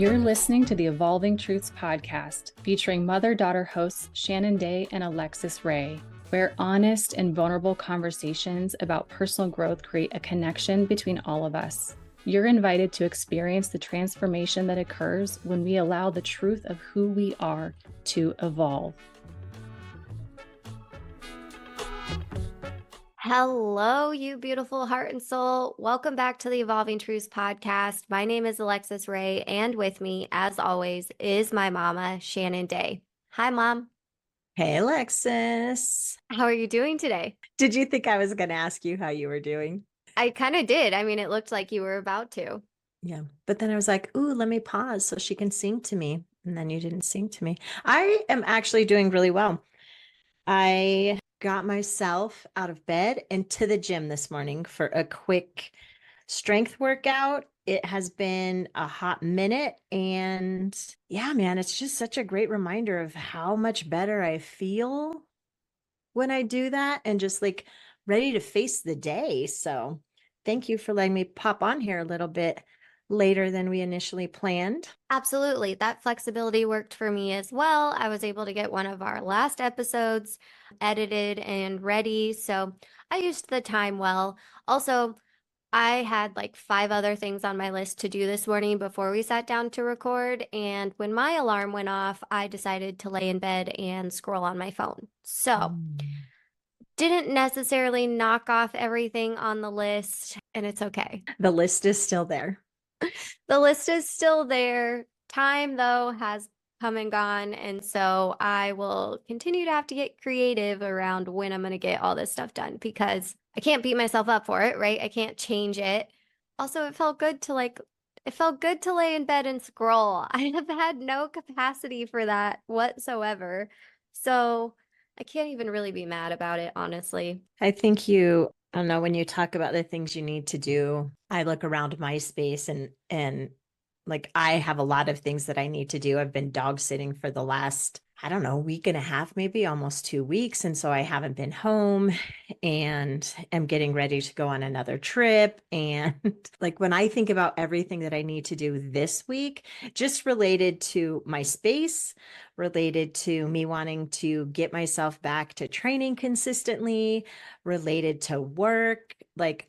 You're listening to the Evolving Truths podcast, featuring mother-daughter hosts Shannon Day and Alexus Ray, where honest and vulnerable conversations about personal growth create a connection between all of us. You're invited to experience the transformation that occurs when we allow the truth of who we are to evolve. Hello, you beautiful heart and soul. Welcome back to the Evolving Truths podcast. My name is Alexus Ray, and with me, as always, is my mama, Shannon Day. Hi, Mom. Hey, Alexus. How are you doing today? Did you think I was going to ask you how you were doing? I kind of did. I mean, it looked like you were about to. Yeah. But then I was like, ooh, let me pause so she can sing to me. And then you didn't sing to me. I am actually doing really well. I got myself out of bed and to the gym this morning for a quick strength workout. It has been a hot minute. And yeah, man, it's just such a great reminder of how much better I feel when I do that and just like ready to face the day. So thank you for letting me pop on here a little bit later than we initially planned. Absolutely. That flexibility worked for me as well. I was able to get one of our last episodes edited and ready. So I used the time well. Also, I had like 5 other things on my list to do this morning before we sat down to record. And when my alarm went off, I decided to lay in bed and scroll on my phone. So didn't necessarily knock off everything on the list, and it's okay. The list is still there. The list is still there. Time, though, has come and gone. And so I will continue to have to get creative around when I'm going to get all this stuff done because I can't beat myself up for it, right? I can't change it. Also, it felt good to lay in bed and scroll. I have had no capacity for that whatsoever. So I can't even really be mad about it, honestly. I don't know, when you talk about the things you need to do, I look around my space and like I have a lot of things that I need to do. I've been dog sitting for the last, I don't know, week and a half, maybe almost 2 weeks. And so I haven't been home and am getting ready to go on another trip. And like when I think about everything that I need to do this week, just related to my space, related to me wanting to get myself back to training consistently, related to work, like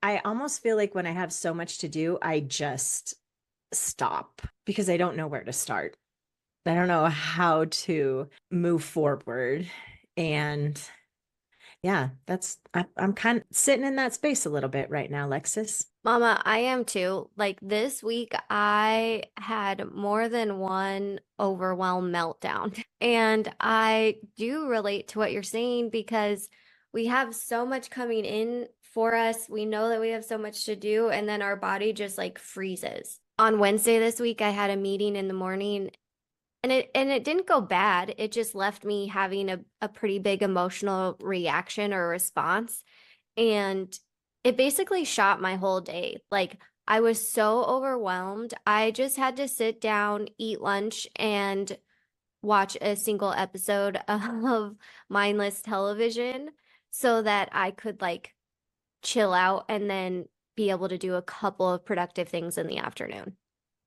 I almost feel like when I have so much to do, I just stop because I don't know where to start. I don't know how to move forward. And yeah, I'm kind of sitting in that space a little bit right now, Alexus. Mama, I am too. Like this week, I had more than one overwhelm meltdown. And I do relate to what you're saying because we have so much coming in for us. We know that we have so much to do, and then our body just like freezes. On Wednesday this week, I had a meeting in the morning and it didn't go bad. It just left me having a pretty big emotional reaction or response. And it basically shot my whole day. Like I was so overwhelmed. I just had to sit down, eat lunch, and watch a single episode of mindless television so that I could like chill out and then be able to do a couple of productive things in the afternoon.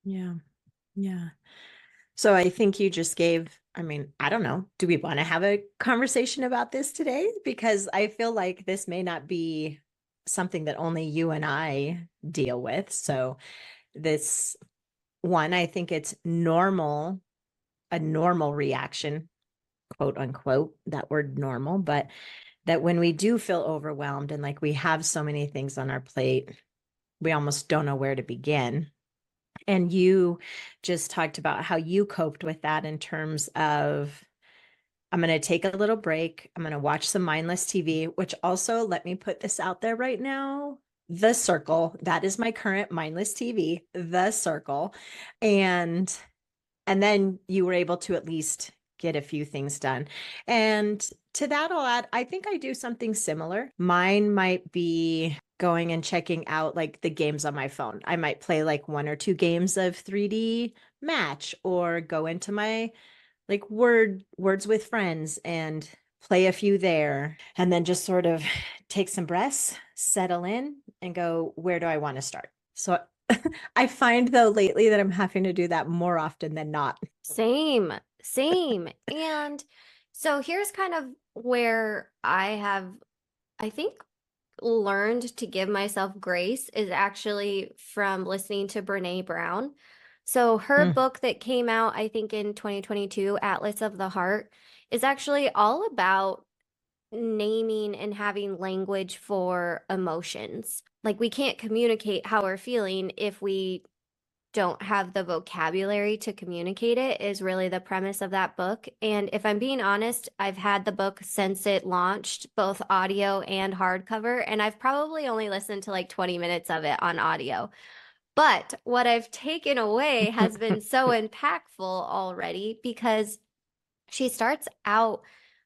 Yeah. Yeah. So I think you just I don't know. Do we want to have a conversation about this today? Because I feel like this may not be something that only you and I deal with. So this one, I think it's a normal reaction, quote unquote, that word normal, but that when we do feel overwhelmed and like we have so many things on our plate, we almost don't know where to begin. And you just talked about how you coped with that in terms of, I'm going to take a little break. I'm going to watch some mindless TV, which also, let me put this out there right now. The Circle, that is my current mindless TV, The Circle. And then you were able to at least get a few things done. And to that, I'll add, I think I do something similar. Mine might be going and checking out like the games on my phone. I might play like 1 or 2 games of 3D Match or go into my like words with friends and play a few there, and then just sort of take some breaths, settle in and go, where do I want to start? So I find though lately that I'm having to do that more often than not. Same, same. And so here's kind of where I think, learned to give myself grace is actually from listening to Brene Brown. So her Mm. book that came out, I think in 2022, Atlas of the Heart, is actually all about naming and having language for emotions. Like we can't communicate how we're feeling if we don't have the vocabulary to communicate it, is really the premise of that book. And if I'm being honest, I've had the book since it launched, both audio and hardcover, and I've probably only listened to like 20 minutes of it on audio. But what I've taken away has been so impactful already, because she starts out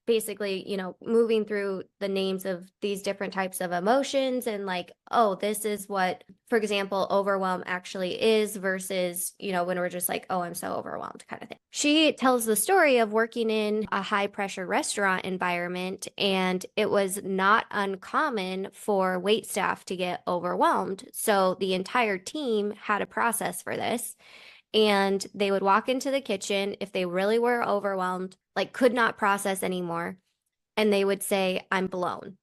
basically, moving through the names of these different types of emotions and like, oh, this is what, for example, overwhelm actually is versus, when we're just like, oh, I'm so overwhelmed kind of thing. She tells the story of working in a high pressure restaurant environment, and it was not uncommon for wait staff to get overwhelmed. So the entire team had a process for this, and they would walk into the kitchen if they really were overwhelmed, like could not process anymore, and they would say, I'm blown.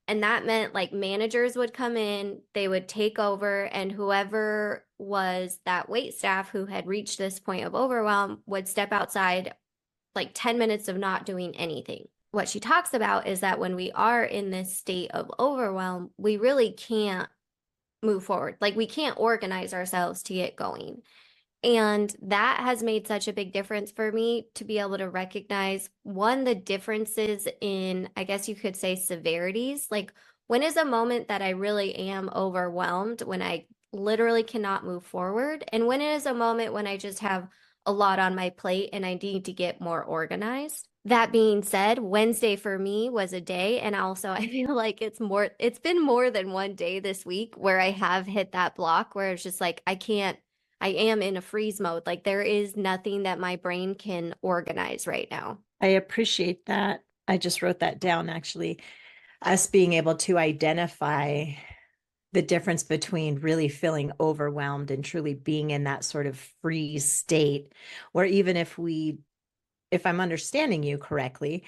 And that meant like managers would come in, they would take over, and whoever was that wait staff who had reached this point of overwhelm would step outside, like 10 minutes of not doing anything. What she talks about is that when we are in this state of overwhelm, we really can't move forward. Like we can't organize ourselves to get going. And that has made such a big difference for me to be able to recognize, one, the differences in, I guess you could say, severities. Like, when is a moment that I really am overwhelmed, when I literally cannot move forward? And when is a moment when I just have a lot on my plate and I need to get more organized? That being said, Wednesday for me was a day. And also, I feel like it's been more than one day this week where I have hit that block where it's just like, I am in a freeze mode. Like there is nothing that my brain can organize right now. I appreciate that. I just wrote that down actually. Us being able to identify the difference between really feeling overwhelmed and truly being in that sort of freeze state, or even if I'm understanding you correctly,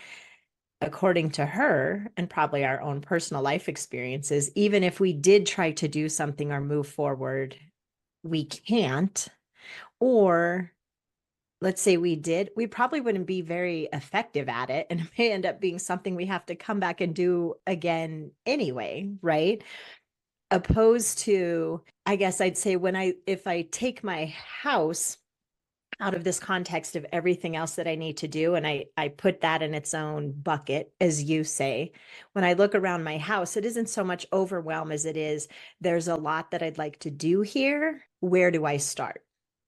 according to her and probably our own personal life experiences, even if we did try to do something or move forward, we can't. Or let's say we did, we probably wouldn't be very effective at it. And it may end up being something we have to come back and do again anyway, right? Opposed to, I guess I'd say if I take my house out of this context of everything else that I need to do, and I put that in its own bucket, as you say, when I look around my house, it isn't so much overwhelm as it is, there's a lot that I'd like to do here. Where do I start?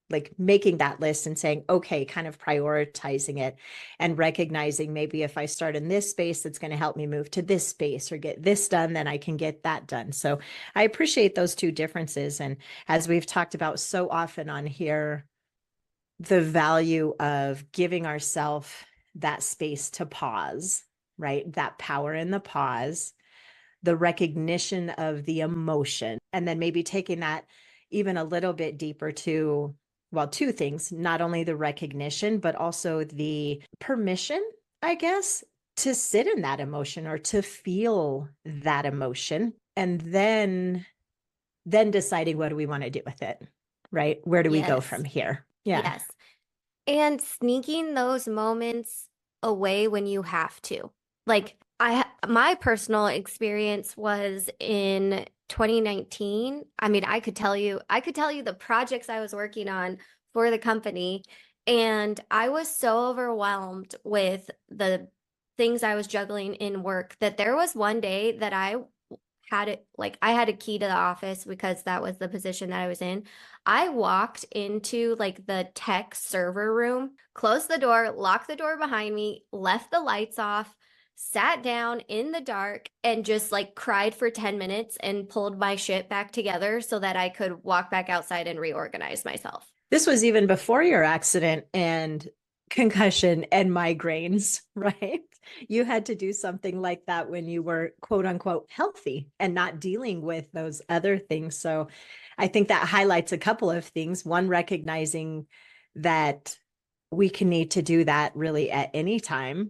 Like making that list and saying, okay, kind of prioritizing it and recognizing maybe if I start in this space, it's going to help me move to this space or get this done, then I can get that done. So I appreciate those two differences. And as we've talked about so often on here, the value of giving ourselves that space to pause, right? That power in the pause, the recognition of the emotion, and then maybe taking that even a little bit deeper to, well, two things, not only the recognition, but also the permission, I guess, to sit in that emotion or to feel that emotion. And then deciding what do we want to do with it, right? Where do we go from here? Yeah. Yes. And sneaking those moments away when you have to. Like my personal experience was in 2019. I mean, I could tell you the projects I was working on for the company, and I was so overwhelmed with the things I was juggling in work that there was one day that I had a key to the office because that was the position that I was in. I walked into like the tech server room, closed the door, locked the door behind me, left the lights off, sat down in the dark, and just like cried for 10 minutes and pulled my shit back together so that I could walk back outside and reorganize myself. This was even before your accident. And concussion and migraines, right? You had to do something like that when you were quote unquote healthy and not dealing with those other things. So I think that highlights a couple of things. One, recognizing that we can need to do that really at any time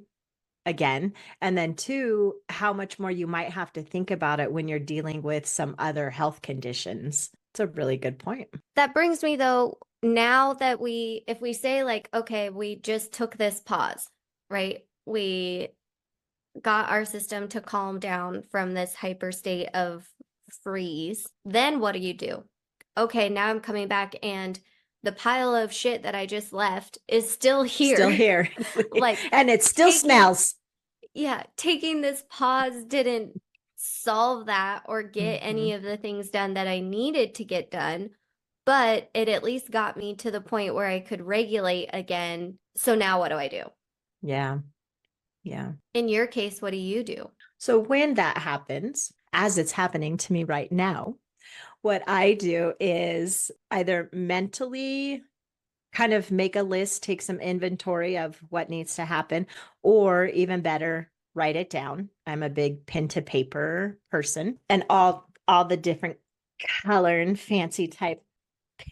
again. And then two, how much more you might have to think about it when you're dealing with some other health conditions. It's a really good point. That brings me though, now that if we say like, okay, we just took this pause, right? We got our system to calm down from this hyper state of freeze. Then what do? Okay, now I'm coming back and the pile of shit that I just left is still here. Still here. Like, and it still smells. Yeah, taking this pause didn't solve that or get any of the things done that I needed to get done, but it at least got me to the point where I could regulate again. So now what do? Yeah. Yeah. In your case, what do? So when that happens, as it's happening to me right now, what I do is either mentally kind of make a list, take some inventory of what needs to happen, or even better, write it down. I'm a big pen to paper person, and all the different color and fancy type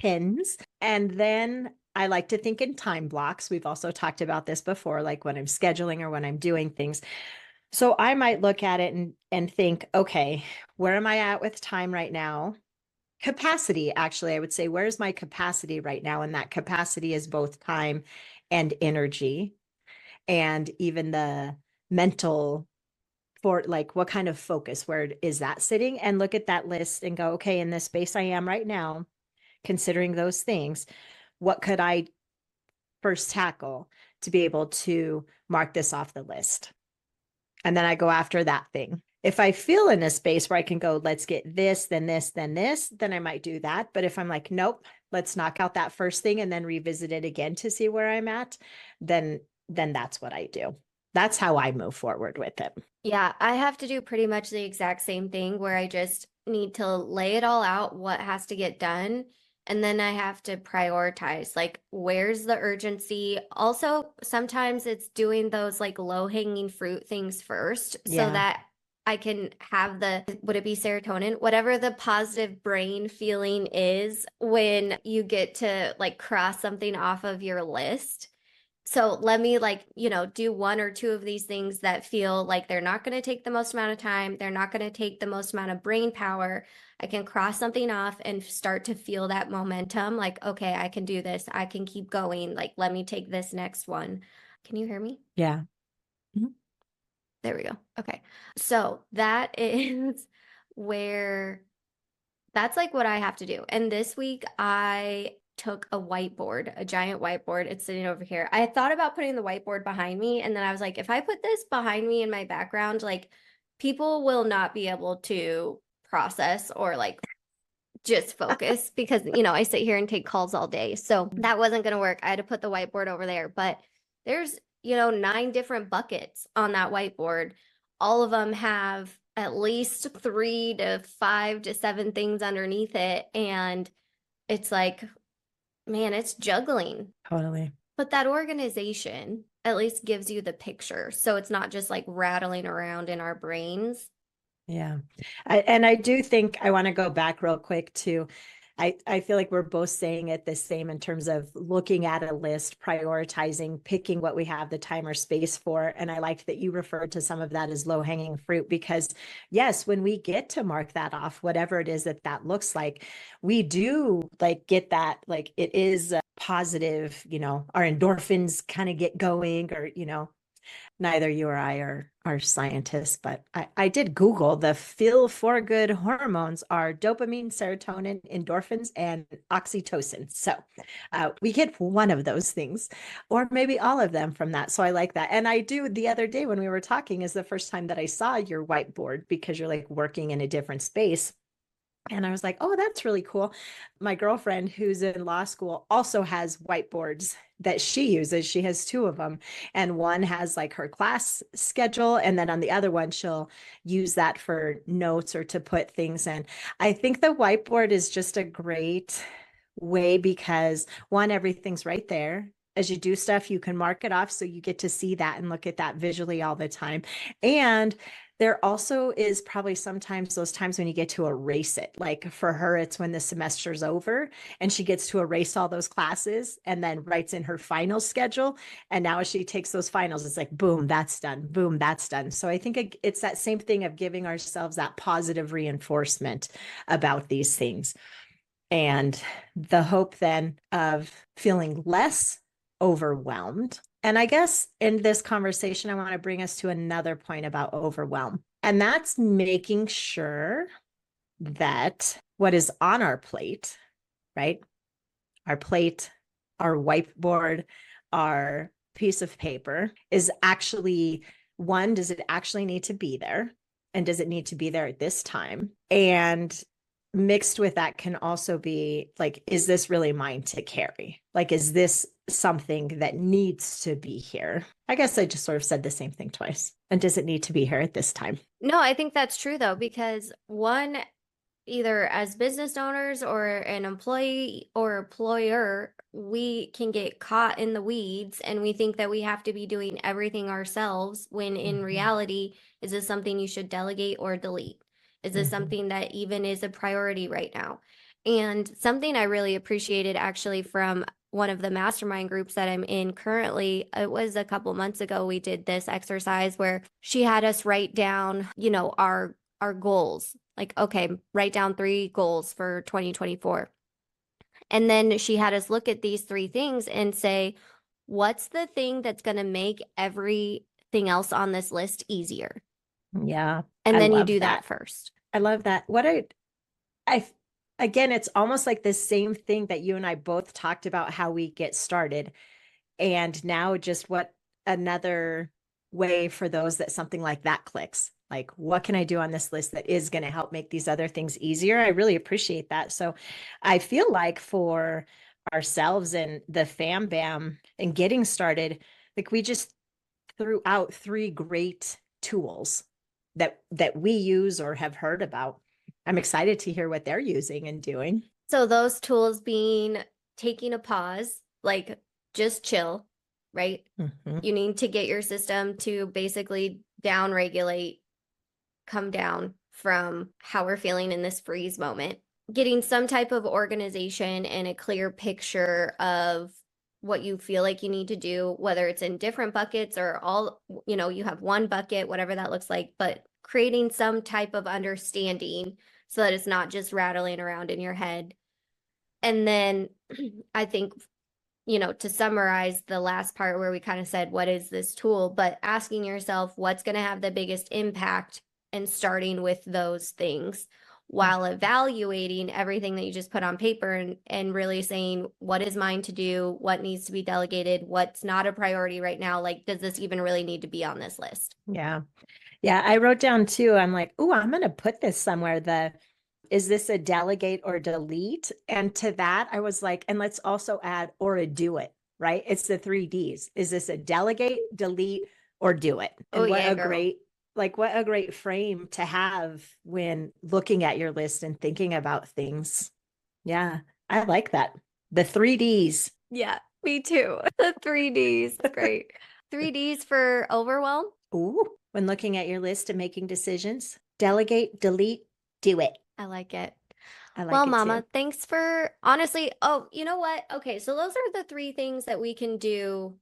pens. And then I like to think in time blocks. We've also talked about this before, like when I'm scheduling or when I'm doing things. So I might look at it and think, okay, where am I at with time right now? Capacity, actually, I would say, where's my capacity right now? And that capacity is both time and energy, and even the mental, for like what kind of focus, where is that sitting? And look at that list and go, okay, in this space I am right now, considering those things, what could I first tackle to be able to mark this off the list? And then I go after that thing. If I feel in a space where I can go, let's get this, then this, then this, then I might do that. But if I'm like, nope, let's knock out that first thing and then revisit it again to see where I'm at, then that's what I do. That's how I move forward with it. Yeah, I have to do pretty much the exact same thing where I just need to lay it all out, what has to get done. And then I have to prioritize, like, where's the urgency? Also, sometimes it's doing those like low hanging fruit things first so that I can have would it be serotonin? Whatever the positive brain feeling is when you get to like cross something off of your list. So let me do one or two of these things that feel like they're not going to take the most amount of time. They're not going to take the most amount of brain power. I can cross something off and start to feel that momentum. Like, okay, I can do this. I can keep going. Like, let me take this next one. Can you hear me? Yeah. Mm-hmm. There we go. Okay. So that is that's like what I have to do. And this week I took a giant whiteboard. It's sitting over here. I thought about putting the whiteboard behind me. And then I was like, if I put this behind me in my background, like people will not be able to process or like just focus because, I sit here and take calls all day. So that wasn't going to work. I had to put the whiteboard over there, but there's, 9 different buckets on that whiteboard. All of them have at least 3 to 5 to 7 things underneath it. And it's like, man, it's juggling. Totally. But that organization at least gives you the picture. So it's not just like rattling around in our brains. Yeah. And I do think I want to go back real quick to, I feel like we're both saying it the same in terms of looking at a list, prioritizing, picking what we have the time or space for. And I liked that you referred to some of that as low hanging fruit, because yes, when we get to mark that off, whatever it is that looks like, we do like get that, like it is positive, our endorphins kind of get going, or, neither you or I are scientists, but I did Google the feel for good hormones are dopamine, serotonin, endorphins, and oxytocin. So we get one of those things, or maybe all of them from that. So I like that. And I do, the other day when we were talking is the first time that I saw your whiteboard, because you're like working in a different space. And I was like, oh, that's really cool. My girlfriend who's in law school also has whiteboards that she uses. She has 2 of them. And one has like her class schedule. And then on the other one, she'll use that for notes or to put things in. I think the whiteboard is just a great way because one, everything's right there. as you do stuff, you can mark it off. So you get to see that and look at that visually all the time. And there also is probably sometimes those times when you get to erase it. Like for her, it's when the semester's over and she gets to erase all those classes and then writes in her final schedule. And now as she takes those finals, it's like, boom, that's done. Boom, that's done. So I think it's that same thing of giving ourselves that positive reinforcement about these things. And the hope then of feeling less overwhelmed. And I guess in this conversation, I want to bring us to another point about overwhelm. And that's making sure that what is on our plate, right? Our plate, our whiteboard, our piece of paper is actually, one, does it actually need to be there? And does it need to be there at this time? And mixed with that can also be like, is this really mine to carry? Like, is this something that needs to be here? I guess I just sort of said the same thing twice. And does it need to be here at this time? No, I think that's true though, because one, either as business owners or an employee or employer, we can get caught in the weeds and we think that we have to be doing everything ourselves when in reality, is this something you should delegate or delete? Is this something that even is a priority right now? And something I really appreciated actually from one of the mastermind groups that I'm in currently, it was a couple months ago, we did this exercise where she had us write down, our goals. Like, okay, write down 3 goals for 2024. And then she had us look at these 3 things and say, what's the thing that's going to make everything else on this list easier? Yeah. And I then you love do that first. I love that. Again, it's almost like the same thing that you and I both talked about how we get started. And now just what another way for those that something like that clicks. Like, what can I do on this list that is going to help make these other things easier? I really appreciate that. So I feel like for ourselves and the fam bam and getting started, like we just threw out 3 great tools that we use or have heard about. I'm excited to hear what they're using and doing. So those tools being taking a pause, like just chill, right? You need to get your system to basically downregulate, come down from how we're feeling in this freeze moment. Getting some type of organization and a clear picture of what you feel like you need to do, whether it's in different buckets or all, you have one bucket, whatever that looks like, but creating some type of understanding so that it's not just rattling around in your head. And then I think, to summarize the last part where we kind of said, what is this tool? But asking yourself, what's going to have the biggest impact and starting with those things while evaluating everything that you just put on paper and really saying, what is mine to do? What needs to be delegated? What's not a priority right now? Like, does this even really need to be on this list? Yeah. Yeah. I wrote down too, I'm like, oh, I'm going to put this somewhere. Is this a delegate or delete? And to that, I was like, and let's also add or a do it, right? It's the 3 Ds. Is this a delegate, delete, or do it? And what a great frame to have when looking at your list and thinking about things. Yeah, I like that. The 3 Ds. Yeah, me too. The 3 Ds. Great. 3 Ds for overwhelm. Ooh, when looking at your list and making decisions, delegate, delete, do it. I like it. Well, Mama, thanks for honestly. Oh, you know what? Okay, so those are the 3 things that we can do,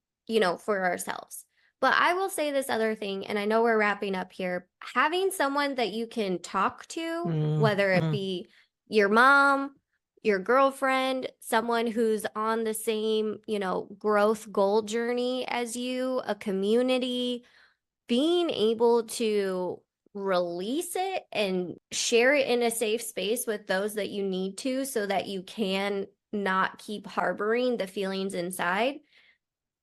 for ourselves. But I will say this other thing, and I know we're wrapping up here. Having someone that you can talk to, whether it be your mom, your girlfriend, someone who's on the same, growth goal journey as you, a community, being able to release it and share it in a safe space with those that you need to so that you can not keep harboring the feelings inside.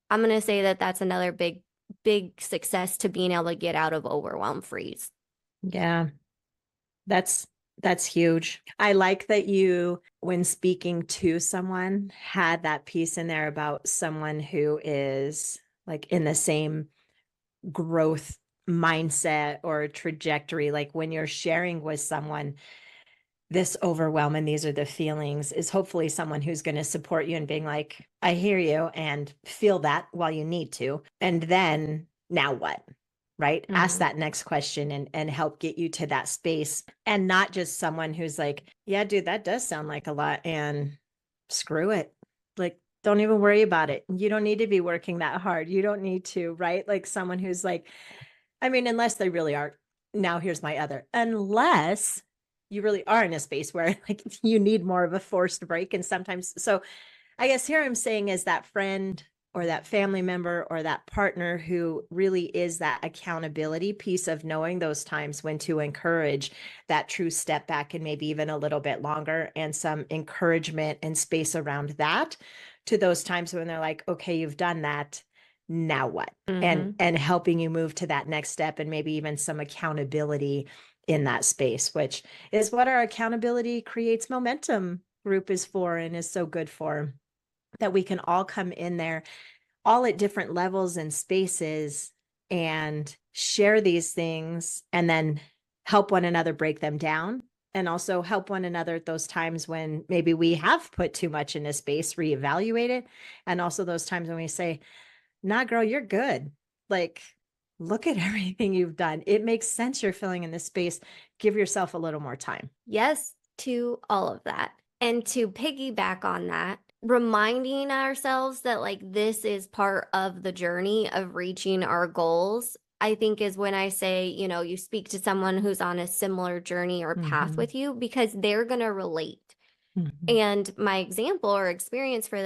I'm going to say that that's another big success to being able to get out of overwhelm freeze. Yeah, that's huge. I like that you, when speaking to someone, had that piece in there about someone who is like in the same growth mindset or trajectory. Like when you're sharing with someone, this overwhelm and these are the feelings is hopefully someone who's going to support you and being like, I hear you and feel that while you need to. And then now what? Right? Ask that next question and help get you to that space, and not just someone who's like, yeah, dude, that does sound like a lot and screw it. Like, don't even worry about it. You don't need to be working that hard. You don't need to, right? Like someone who's like, I mean, unless they really are. Now here's my other, unless you really are in a space where like you need more of a forced break. And sometimes, so I guess here I'm saying is that friend or that family member or that partner who really is that accountability piece of knowing those times when to encourage that true step back and maybe even a little bit longer, and some encouragement and space around that to those times when they're like, okay, you've done that. Now what? And helping you move to that next step, and maybe even some accountability in that space, which is what our accountability creates momentum group is for and is so good for, that we can all come in there all at different levels and spaces and share these things, and then help one another break them down, and also help one another at those times when maybe we have put too much in a space, reevaluate it. And also those times when we say, nah, girl, you're good. Like, look at everything you've done. It makes sense you're filling in this space. Give yourself a little more time. Yes to all of that. And to piggyback on that, reminding ourselves that like this is part of the journey of reaching our goals, I think is when I say, you know, you speak to someone who's on a similar journey or path with you, because they're going to relate. And my example or experience for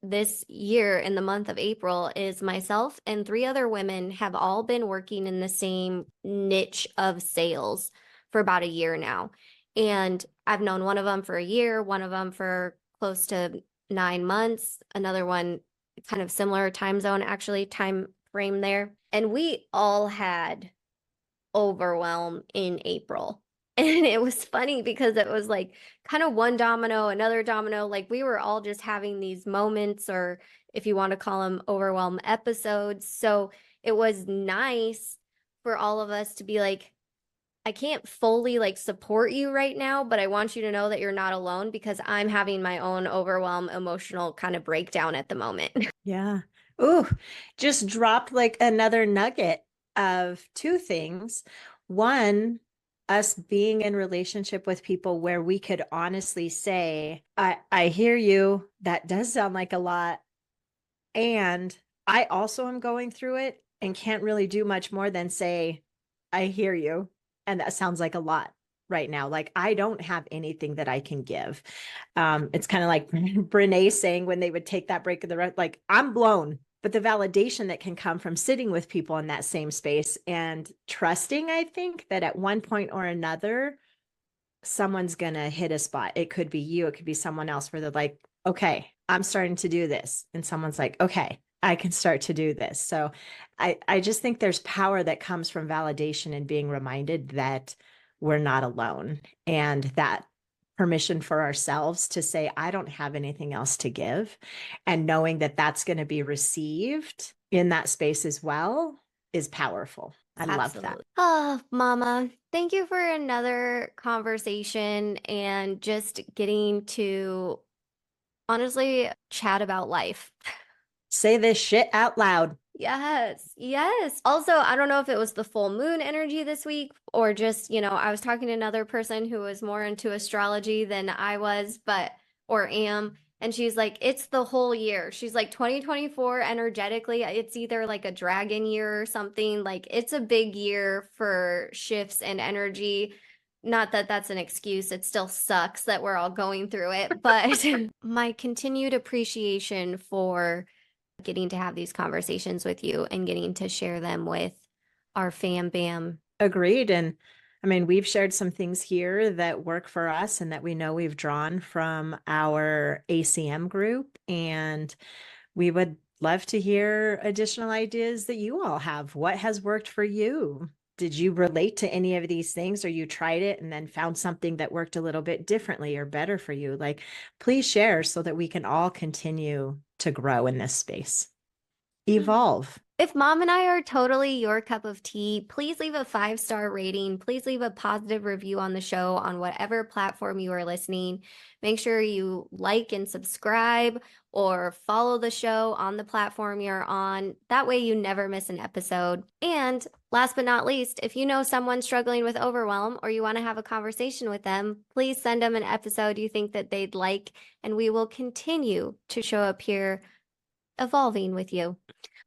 this year in the month of April is myself and 3 other women have all been working in the same niche of sales for about a year now. And I've known one of them for a year, one of them for close to 9 months, another one kind of similar time zone, actually, time frame there. And we all had overwhelm in April. And it was funny because it was like kind of one domino, another domino. Like we were all just having these moments, or if you want to call them overwhelm episodes. So it was nice for all of us to be like, I can't fully like support you right now, but I want you to know that you're not alone, because I'm having my own overwhelm emotional kind of breakdown at the moment. Yeah. Ooh, just dropped like another nugget of 2 things. One, us being in relationship with people where we could honestly say, I hear you. That does sound like a lot. And I also am going through it and can't really do much more than say, I hear you. And that sounds like a lot right now. Like I don't have anything that I can give. It's kind of like Brene saying when they would take that break of the road, like I'm blown. But the validation that can come from sitting with people in that same space and trusting, I think that at one point or another, someone's going to hit a spot. It could be you, it could be someone else where they're like, okay, I'm starting to do this. And someone's like, okay, I can start to do this. So I just think there's power that comes from validation and being reminded that we're not alone, and that permission for ourselves to say, I don't have anything else to give. And knowing that that's going to be received in that space as well is powerful. I love that. Absolutely. Oh, Mama, thank you for another conversation and just getting to honestly chat about life. Say this shit out loud. Yes, yes. Also, I don't know if it was the full moon energy this week or just, you know, I was talking to another person who was more into astrology than I was, or am. And she's like, it's the whole year. She's like, 2024 energetically, it's either like a dragon year or something. Like, it's a big year for shifts and energy. Not that that's an excuse. It still sucks that we're all going through it. But my continued appreciation for getting to have these conversations with you and getting to share them with our fam bam. Agreed. And I mean, we've shared some things here that work for us and that we know we've drawn from our ACM group. And we would love to hear additional ideas that you all have. What has worked for you? Did you relate to any of these things, or you tried it and then found something that worked a little bit differently or better for you? Like, please share so that we can all continue to grow in this space. Evolve. If mom and I are totally your cup of tea, please leave a 5-star rating. Please leave a positive review on the show on whatever platform you are listening. Make sure you like and subscribe or follow the show on the platform you're on. That way you never miss an episode. And last but not least, if you know someone struggling with overwhelm or you want to have a conversation with them, please send them an episode you think that they'd like, and we will continue to show up here evolving with you.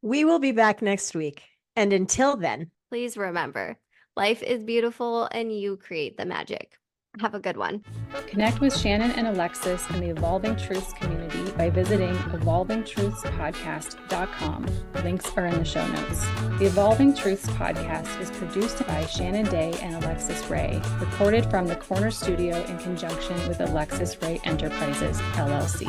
We will be back next week. And until then, please remember, life is beautiful and you create the magic. Have a good one. Connect with Shannon and Alexus in the Evolving Truths community by visiting evolvingtruthspodcast.com. Links are in the show notes. The Evolving Truths podcast is produced by Shannon Day and Alexus Ray, recorded from the Corner Studio in conjunction with Alexus Ray Enterprises, LLC.